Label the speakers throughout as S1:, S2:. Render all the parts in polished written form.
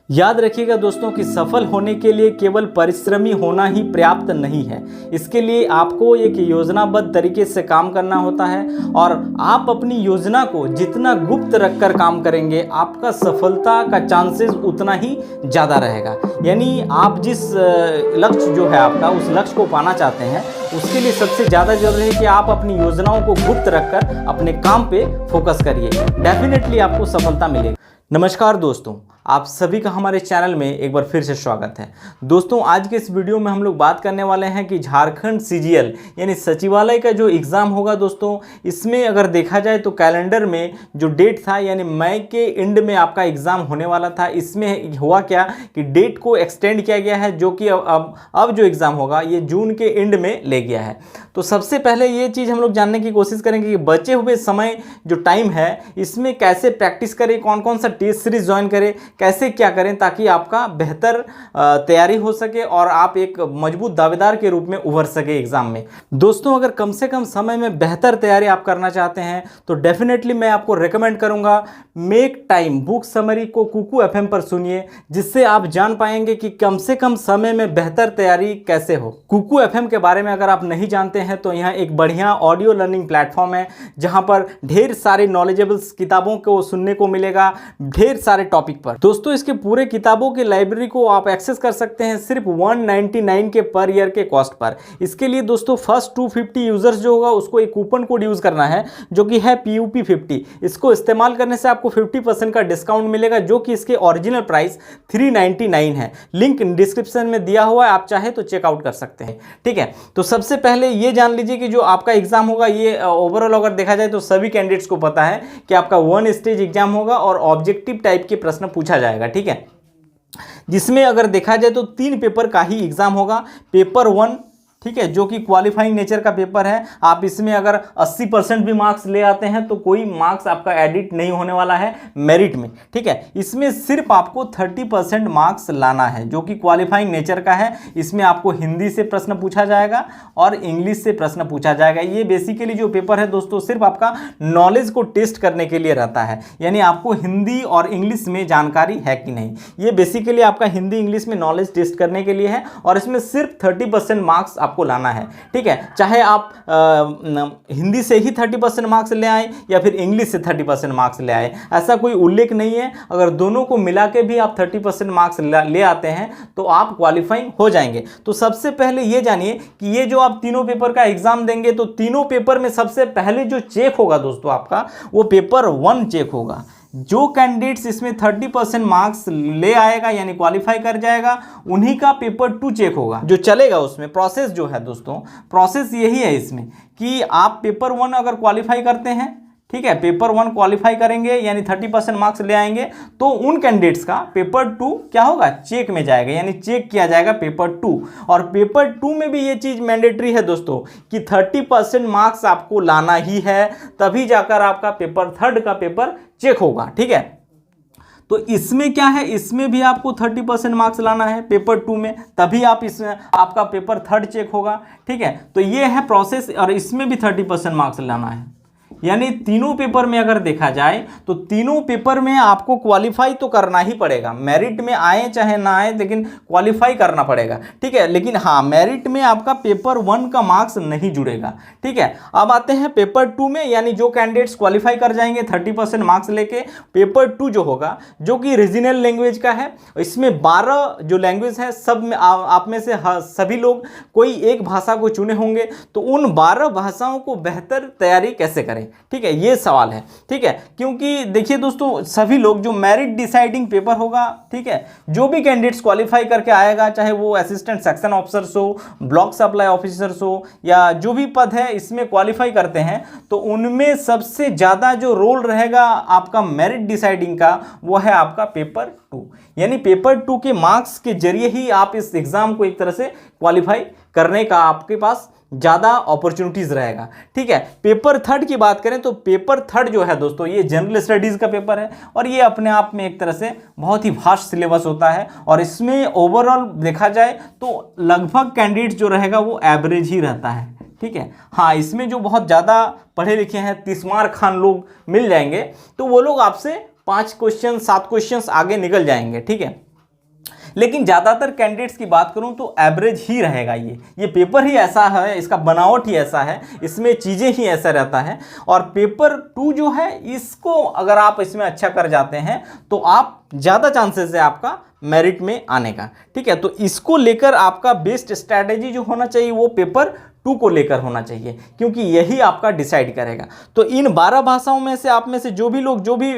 S1: याद रखिएगा दोस्तों कि सफल होने के लिए केवल परिश्रमी होना ही पर्याप्त नहीं है। इसके लिए आपको एक योजनाबद्ध तरीके से काम करना होता है और आप अपनी योजना को जितना गुप्त रखकर काम करेंगे आपका सफलता का चांसेस उतना ही ज़्यादा रहेगा। यानी आप जिस लक्ष्य जो है आपका उस लक्ष्य को पाना चाहते हैं उसके लिए सबसे ज़्यादा जरूरी है कि आप अपनी योजनाओं को गुप्त रखकर अपने काम पे फोकस करिए। डेफिनेटली आपको सफलता मिलेगी। नमस्कार दोस्तों, आप सभी का हमारे चैनल में एक बार फिर से स्वागत है। दोस्तों आज के इस वीडियो में हम लोग बात करने वाले हैं कि झारखंड सीजीएल यानी सचिवालय का जो एग्ज़ाम होगा दोस्तों, इसमें अगर देखा जाए तो कैलेंडर में जो डेट था यानी मई के एंड में आपका एग्ज़ाम होने वाला था। इसमें हुआ क्या कि डेट को एक्सटेंड किया गया है, जो कि अब जो एग्ज़ाम होगा ये जून के एंड में ले गया है। तो सबसे पहले ये चीज़ हम लोग जानने की कोशिश करेंगे कि बचे हुए समय जो टाइम है इसमें कैसे प्रैक्टिस करें, कौन कौन सा टेस्ट सीरीज ज्वाइन करें, कैसे क्या करें ताकि आपका बेहतर तैयारी हो सके और आप एक मजबूत दावेदार के रूप में उभर सके एग्जाम में। दोस्तों अगर कम से कम समय में बेहतर तैयारी आप करना चाहते हैं तो डेफिनेटली मैं आपको रेकमेंड करूंगा मेक टाइम बुक समरी को कुकू एफएम पर सुनिए, जिससे आप जान पाएंगे कि कम से कम समय में बेहतर तैयारी कैसे हो। कुकू एफएम के बारे में अगर आप नहीं जानते हैं तो यह एक बढ़िया ऑडियो लर्निंग प्लेटफॉर्म है जहां पर ढेर सारे नॉलेजेबल किताबों को सुनने को मिलेगा, ढेर सारे टॉपिक पर। दोस्तों इसके पूरे किताबों की लाइब्रेरी को आप एक्सेस कर सकते हैं सिर्फ 199 के पर ईयर के कॉस्ट पर। इसके लिए दोस्तों फर्स्ट 250 यूजर्स जो होगा उसको एक कूपन कोड यूज करना है जो कि है PUP50। इसको इस्तेमाल करने से आपको 50% का डिस्काउंट मिलेगा, जो कि इसके ओरिजिनल प्राइस 399 है। लिंक डिस्क्रिप्शन में दिया हुआ है, आप चाहे तो चेकआउट कर सकते हैं। ठीक है, तो सबसे पहले ये जान लीजिए कि जो आपका एग्जाम होगा ये ओवरऑल अगर देखा जाए तो सभी कैंडिडेट्स को पता है कि आपका 1 स्टेज एग्जाम होगा और ऑब्जेक्टिव टाइप के प्रश्न पूछा जाएगा। ठीक है, जिसमें अगर देखा जाए तो 3 पेपर का ही एग्जाम होगा। पेपर 1 ठीक है, जो कि क्वालिफाइंग नेचर का पेपर है। आप इसमें अगर 80% भी मार्क्स ले आते हैं तो कोई मार्क्स आपका एडिट नहीं होने वाला है मेरिट में। ठीक है, इसमें सिर्फ आपको 30% मार्क्स लाना है जो कि क्वालिफाइंग नेचर का है। इसमें आपको हिंदी से प्रश्न पूछा जाएगा और इंग्लिश से प्रश्न पूछा जाएगा। ये बेसिकली जो पेपर है दोस्तों सिर्फ आपका नॉलेज को टेस्ट करने के लिए रहता है, यानी आपको हिंदी और इंग्लिश में जानकारी है कि नहीं। ये बेसिकली आपका हिंदी इंग्लिश में नॉलेज टेस्ट करने के लिए है और इसमें सिर्फ 30% मार्क्स आपको लाना है। ठीक है, चाहे आप हिंदी से ही 30% मार्क्स ले आए या फिर इंग्लिश से 30% मार्क्स ले आए, ऐसा कोई उल्लेख नहीं है। अगर दोनों को मिला के भी आप 30% मार्क्स ले आते हैं तो आप क्वालिफाइंग हो जाएंगे। तो सबसे पहले ये जानिए कि ये जो आप तीनों पेपर का एग्जाम देंगे तो तीनों पेपर में सबसे पहले जो चेक होगा दोस्तों आपका वो पेपर 1 चेक होगा। जो कैंडिडेट्स इसमें 30% मार्क्स ले आएगा यानी क्वालिफाई कर जाएगा उन्हीं का पेपर 2 चेक होगा जो चलेगा। उसमें प्रोसेस जो है दोस्तों, प्रोसेस यही है इसमें कि आप पेपर 1 अगर क्वालिफाई करते हैं, ठीक है, पेपर 1 क्वालिफाई करेंगे यानी 30% मार्क्स ले आएंगे तो उन कैंडिडेट्स का पेपर 2 क्या होगा, चेक में जाएगा, यानी चेक किया जाएगा पेपर 2। और पेपर 2 में भी ये चीज़ मैंडेटरी है दोस्तों कि 30% मार्क्स आपको लाना ही है, तभी जाकर आपका पेपर 3 का पेपर चेक होगा। ठीक है, तो इसमें क्या है, इसमें भी आपको 30% मार्क्स लाना है पेपर 2 में, तभी आप इसमें आपका पेपर 3 चेक होगा। ठीक है, तो ये है प्रोसेस और इसमें भी 30% मार्क्स लाना है। यानी तीनों पेपर में अगर देखा जाए तो तीनों पेपर में आपको क्वालिफाई तो करना ही पड़ेगा, मेरिट में आए चाहे ना आए लेकिन क्वालिफाई करना पड़ेगा। ठीक है, लेकिन हाँ मेरिट में आपका पेपर 1 का मार्क्स नहीं जुड़ेगा। ठीक है, अब आते हैं पेपर 2 में, यानी जो कैंडिडेट्स क्वालिफाई कर जाएंगे 30% मार्क्स लेके, पेपर 2 जो होगा जो कि रीजनल लैंग्वेज का है। इसमें 12 जो लैंग्वेज है सब में आप में से सभी लोग कोई एक भाषा को चुने होंगे, तो उन 12 भाषाओं को बेहतर तैयारी कैसे करें, ठीक है, ये सवाल है। ठीक है, क्योंकि देखिए दोस्तों सभी लोग जो मेरिट डिसाइडिंग पेपर होगा, ठीक है, जो भी कैंडिडेट्स क्वालिफाई करके आएगा चाहे वो असिस्टेंट सेक्शन ऑफिसर्स हो, ब्लॉक सप्लाई ऑफिसर्स हो या जो भी पद है इसमें क्वालिफाई करते हैं, तो उनमें सबसे ज़्यादा जो रोल रहेगा आपका मेरिट डिसाइडिंग का वो है आपका पेपर 2। यानी पेपर 2 के मार्क्स के जरिए ही आप इस एग्ज़ाम को एक तरह से क्वालिफाई करने का आपके पास ज़्यादा अपॉर्चुनिटीज़ रहेगा। ठीक है, पेपर 3 की बात करें तो पेपर 3 जो है दोस्तों ये जनरल स्टडीज़ का पेपर है और ये अपने आप में एक तरह से बहुत ही वास्ट सिलेबस होता है और इसमें ओवरऑल देखा जाए तो लगभग कैंडिडेट जो रहेगा वो एवरेज ही रहता है। ठीक है, हाँ इसमें जो बहुत ज़्यादा पढ़े लिखे हैं तिस्मार खान लोग मिल जाएंगे तो वो लोग आपसे 5 क्वेश्चन 7 क्वेश्चन आगे निकल जाएंगे। ठीक है, लेकिन ज़्यादातर कैंडिडेट्स की बात करूं तो एवरेज ही रहेगा। ये पेपर ही ऐसा है, इसका बनावट ही ऐसा है, इसमें चीज़ें ही ऐसा रहता है। और पेपर 2 जो है इसको अगर आप इसमें अच्छा कर जाते हैं तो आप ज़्यादा चांसेस है आपका मेरिट में आने का। ठीक है, तो इसको लेकर आपका बेस्ट स्ट्रैटेजी जो होना चाहिए वो पेपर 2 को लेकर होना चाहिए, क्योंकि यही आपका डिसाइड करेगा। तो इन 12 भाषाओं में से आप में से जो भी लोग जो भी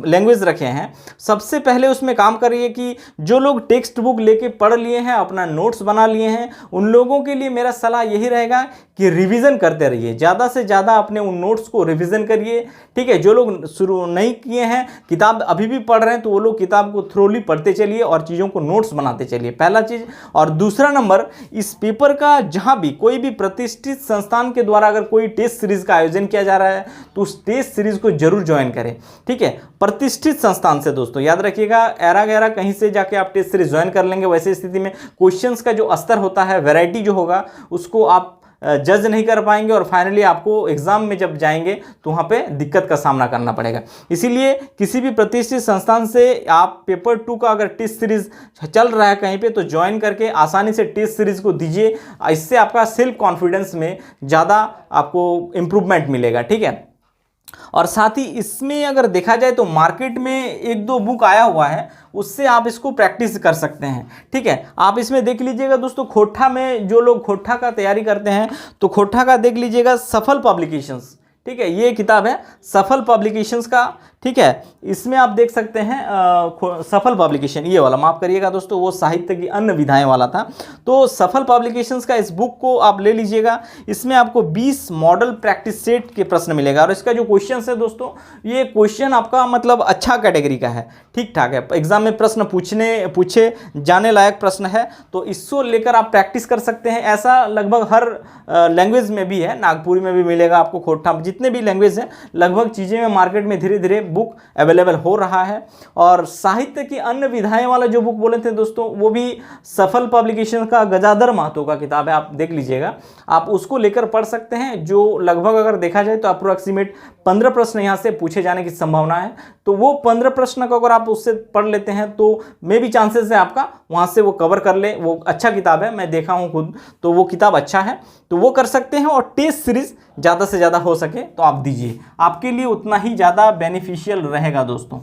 S1: लैंग्वेज रखे हैं, सबसे पहले उसमें काम करिए कि जो लोग टेक्स्ट बुक लेके पढ़ लिए हैं, अपना नोट्स बना लिए हैं, उन लोगों के लिए मेरा सलाह यही रहेगा कि रिवीजन करते रहिए, ज़्यादा से ज़्यादा अपने उन नोट्स को रिवीजन करिए। ठीक है, जो लोग शुरू नहीं किए हैं, किताब अभी भी पढ़ रहे हैं, तो वो लोग किताब को थ्रोली पढ़ते चलिए और चीज़ों को नोट्स बनाते चलिए, पहला चीज़। और दूसरा नंबर, इस पेपर का जहाँ भी कोई भी प्रतिष्ठित संस्थान के द्वारा अगर कोई टेस्ट सीरीज का आयोजन किया जा रहा है तो उस टेस्ट सीरीज को जरूर ज्वाइन करें। ठीक है, प्रतिष्ठित संस्थान से दोस्तों, याद रखिएगा, ऐरा गैरा कहीं से जाके आप टेस्ट सीरीज ज्वाइन कर लेंगे, वैसे स्थिति में क्वेश्चंस का जो स्तर होता है, वैरायटी जो होगा, उसको आप जज नहीं कर पाएंगे और फाइनली आपको एग्जाम में जब जाएंगे तो वहाँ पे दिक्कत का सामना करना पड़ेगा। इसीलिए किसी भी प्रतिष्ठित संस्थान से आप पेपर 2 का अगर टेस्ट सीरीज चल रहा है कहीं पे तो ज्वाइन करके आसानी से टेस्ट सीरीज को दीजिए। इससे आपका सेल्फ कॉन्फिडेंस में ज़्यादा आपको इम्प्रूवमेंट मिलेगा। ठीक है, और साथ ही इसमें अगर देखा जाए तो मार्केट में 1-2 बुक आया हुआ है, उससे आप इसको प्रैक्टिस कर सकते हैं। ठीक है, आप इसमें देख लीजिएगा दोस्तों, खोट्ठा में जो लोग खोट्ठा का तैयारी करते हैं तो खोट्ठा का देख लीजिएगा सफल पब्लिकेशंस। ठीक है, ये किताब है सफल पब्लिकेशंस का। ठीक है, इसमें आप देख सकते हैं सफल पब्लिकेशन, ये वाला माफ़ करिएगा दोस्तों, वो साहित्य की अन्य विधाएं वाला था। तो सफल पब्लिकेशंस का इस बुक को आप ले लीजिएगा। इसमें आपको 20 मॉडल प्रैक्टिस सेट के प्रश्न मिलेगा और इसका जो क्वेश्चन है दोस्तों, ये क्वेश्चन आपका मतलब अच्छा कैटेगरी का है, ठीक ठाक है, एग्जाम में प्रश्न पूछे जाने लायक प्रश्न है। तो इसको लेकर आप प्रैक्टिस कर सकते हैं। ऐसा लगभग हर लैंग्वेज में भी है, नागपुरी में भी मिलेगा आपको, खोट्ठा, जितने भी लैंग्वेज हैं लगभग चीज़ें में मार्केट में धीरे धीरे बुक अवेलेबल हो रहा है। और साहित्य की अन्य विधाएं वाला जो बुक बोले थे दोस्तों, वो भी सफल पब्लिकेशन का गजाधर महतो का किताब है, आप देख लीजिएगा, आप उसको लेकर पढ़ सकते हैं। जो लगभग अगर देखा जाए तो अप्रोक्सीमेट 15 प्रश्न यहाँ से पूछे जाने की संभावना है। तो वो 15 प्रश्न को अगर आप उससे पढ़ लेते हैं तो मे भी चांसेस है आपका वहाँ से वो कवर कर ले। वो अच्छा किताब है, मैं देखा हूँ खुद, तो वो किताब अच्छा है, तो वो कर सकते हैं। और टेस्ट सीरीज ज़्यादा से ज़्यादा हो सके तो आप दीजिए, आपके लिए उतना ही ज़्यादा बेनिफिशियल रहेगा दोस्तों।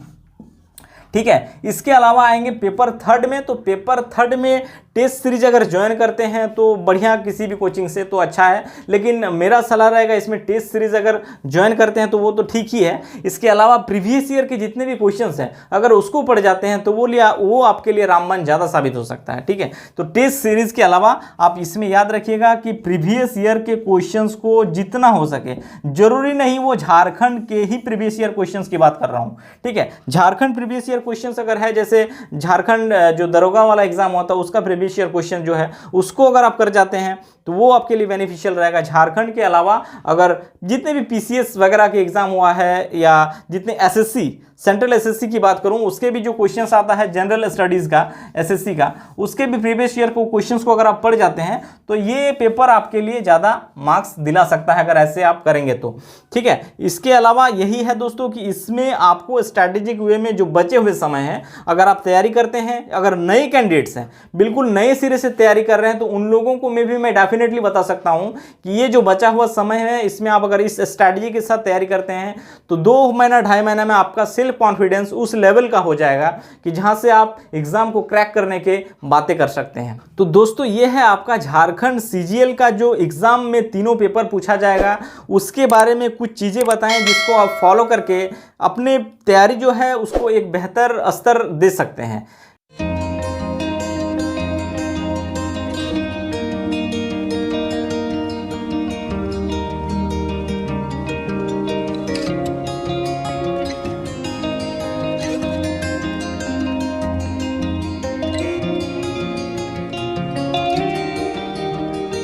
S1: ठीक है, इसके अलावा आएंगे पेपर 3 में। तो पेपर 3 में टेस्ट सीरीज अगर ज्वाइन करते हैं तो बढ़िया, किसी भी कोचिंग से तो अच्छा है, लेकिन मेरा सलाह रहेगा इसमें टेस्ट सीरीज अगर ज्वाइन करते हैं तो वो तो ठीक ही है। इसके अलावा प्रीवियस ईयर के जितने भी क्वेश्चंस हैं अगर उसको पढ़ जाते हैं तो वो आपके लिए रामबाण ज़्यादा साबित हो सकता है। ठीक है, तो टेस्ट सीरीज के अलावा आप इसमें याद रखिएगा कि प्रीवियस ईयर के क्वेश्चंस को जितना हो सके, जरूरी नहीं वो झारखंड के ही प्रीवियस ईयर क्वेश्चंस की बात कर रहा हूँ। ठीक है, झारखंड प्रीवियस ईयर क्वेश्चंस अगर है, जैसे झारखंड जो दरोगा वाला एग्जाम होता है उसका प्रीवियस ईयर क्वेश्चन जो है उसको अगर आप कर जाते हैं तो वो आपके लिए बेनिफिशियल रहेगा। झारखंड के अलावा अगर जितने भी पीसीएस वगैरह के एग्जाम हुआ है या जितने एसएससी, सेंट्रल एसएससी की बात करूं, उसके भी जो क्वेश्चंस आता है जनरल स्टडीज़ का, एसएससी का, उसके भी प्रीवियस ईयर को क्वेश्चंस को अगर आप पढ़ जाते हैं तो ये पेपर आपके लिए ज़्यादा मार्क्स दिला सकता है अगर ऐसे आप करेंगे तो। ठीक है, इसके अलावा यही है दोस्तों कि इसमें आपको स्ट्रैटेजिक वे में जो बचे हुए समय है अगर आप तैयारी करते हैं, अगर नए कैंडिडेट्स हैं, बिल्कुल नए सिरे से तैयारी कर रहे हैं, तो उन लोगों को मैं डेफिनेटली बता सकता हूं कि ये जो बचा हुआ समय है इसमें आप अगर इस स्ट्रैटेजी के साथ तैयारी करते हैं तो 2 महीना 2.5 महीना में आपका सेल्फ कॉन्फिडेंस उस लेवल का हो जाएगा कि जहां से आप एग्जाम को क्रैक करने के बातें कर सकते हैं। तो दोस्तों ये है आपका झारखंड सीजीएल का जो एग्जाम में 3 पेपर पूछा जाएगा, उसके बारे में कुछ चीजें बताएं जिसको आप फॉलो करके अपने तैयारी जो है उसको एक बेहतर स्तर दे सकते हैं।